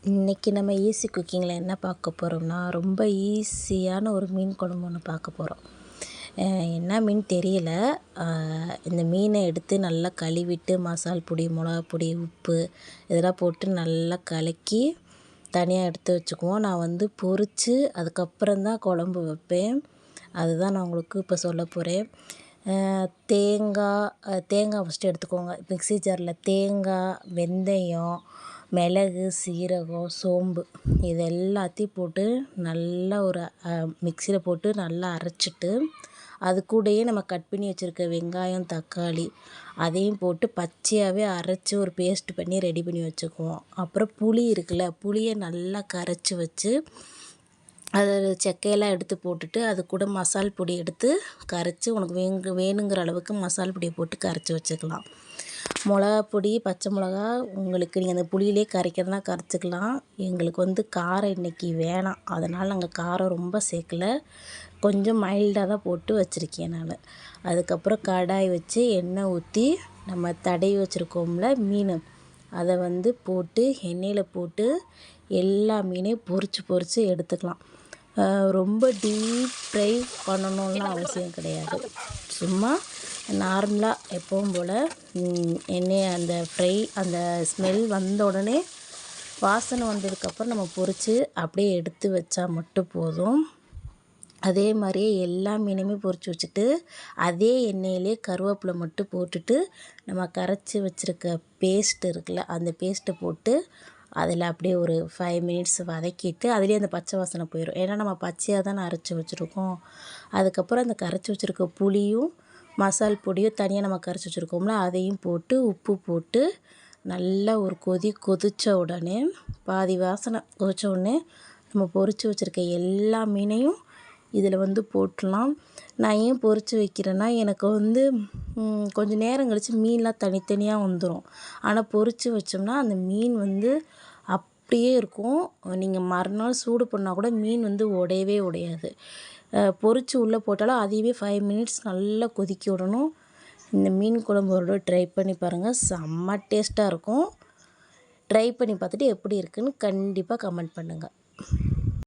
இன்றைக்கி நம்ம ஈஸி குக்கிங்கில் என்ன பார்க்க போகிறோம்னா, ரொம்ப ஈஸியான ஒரு மீன் குழம்பு ஒன்று பார்க்க போகிறோம். என்ன மீன் தெரியல. இந்த மீனை எடுத்து நல்லா கழுவிட்டு மசால் பொடி, மிளகா பொடி, உப்பு இதெல்லாம் போட்டு நல்லா கலக்கி தனியாக எடுத்து வச்சுக்குவோம். நான் வந்து பொரித்து அதுக்கப்புறம் தான் குழம்பு வைப்பேன். அதுதான் நான் உங்களுக்கு இப்போ சொல்ல போகிறேன். தேங்காய் ஃபஸ்ட்டு எடுத்துக்கோங்க. மிக்ஸி ஜாரில் தேங்காய், வெந்தயம், மிளகு, சீரகம், சோம்பு இது எல்லாத்தையும் போட்டு நல்லா ஒரு மிக்சியில் போட்டு நல்லா அரைச்சிட்டு, அது கூடயே நம்ம கட் பண்ணி வச்சுருக்க வெங்காயம், தக்காளி அதையும் போட்டு பச்சையாகவே அரைச்சி ஒரு பேஸ்ட் பண்ணி ரெடி பண்ணி வச்சுக்குவோம். அப்புறம் புளி இருக்குல்ல, புளியை நல்லா கரைச்சி வச்சு அதை செக்கையெல்லாம் எடுத்து போட்டுட்டு, அது கூட மசால் பொடி எடுத்து கரைச்சி உனக்கு வேணுங்கிற அளவுக்கு மசால் பொடியை போட்டு கரைச்சி வச்சுக்கலாம். மிளகா பொடி, பச்சை மிளகா உங்களுக்கு நீங்கள் அந்த புளியிலே கரைக்கிறதுனா கரைச்சிக்கலாம். எங்களுக்கு வந்து காரம் இன்றைக்கி வேணாம், அதனால் நாங்கள் காரம் ரொம்ப சேர்க்கல, கொஞ்சம் மைல்டாக தான் போட்டு வச்சுருக்கேன் நான். அதுக்கப்புறம் கடாய் வச்சு எண்ணெய் ஊற்றி நம்ம தடவி வச்சுருக்கோம்ல மீன், அதை வந்து போட்டு எண்ணெயில் போட்டு எல்லா மீனையும் பொரித்து எடுத்துக்கலாம். ரொம்ப டீப் ஃப்ரை பண்ணணும்லாம் அவசியம் கிடையாது. சும்மா நார்மலாக எப்பவும் போல் எண்ணெய் அந்த ஸ்மெல் வந்த உடனே, வாசனை வந்ததுக்கப்புறம் நம்ம பொரித்து அப்படியே எடுத்து வச்சா மட்டும் போதும். அதே மாதிரியே எல்லா மீனையுமே பொரித்து வச்சுட்டு, அதே எண்ணெயிலே கருவேப்பிலை மட்டும் போட்டுட்டு, நம்ம கரைச்சி வச்சுருக்க பேஸ்ட் இருக்குல்ல, அந்த பேஸ்ட்டை போட்டு அதில் அப்படியே ஒரு 5 மினிட்ஸ் வதக்கிட்டு, அதுலேயே அந்த பச்சை வாசனை போயிடும். ஏன்னா நம்ம பச்சையாக தானே அரைச்சி வச்சுருக்கோம். அதுக்கப்புறம் அந்த கரைச்சி வச்சுருக்க புளியும் மசால் பொடியும் தனியாக நம்ம கரைச்சி வச்சுருக்கோம்ல, அதையும் போட்டு உப்பு போட்டு நல்லா ஒரு கொதித்த உடனே, பாதி வாசனை கொதித்த உடனே நம்ம பொரித்து வச்சுருக்க எல்லா மீனையும் இதில் வந்து போட்டுடலாம். நான் ஏன் பொரித்து வைக்கிறேன்னா, எனக்கு வந்து கொஞ்சம் நேரம் கழித்து மீன்லாம் தனித்தனியாக வந்துடும். ஆனால் பொரித்து வச்சோம்னா அந்த மீன் வந்து அப்படியே இருக்கும். நீங்கள் மறுநாள் சூடு பண்ணால் கூட மீன் வந்து உடையவே உடையாது. பொரித்து உள்ளே போட்டாலும் அதையவே 5 மினிட்ஸ் நல்லா கொதிக்க விடணும். இந்த மீன் குழம்பு ஒரு ட்ரை பண்ணி பாருங்கள், செம்ம டேஸ்ட்டாக இருக்கும். ட்ரை பண்ணி பார்த்துட்டு எப்படி இருக்குதுன்னு கண்டிப்பாக கமெண்ட் பண்ணுங்கள்.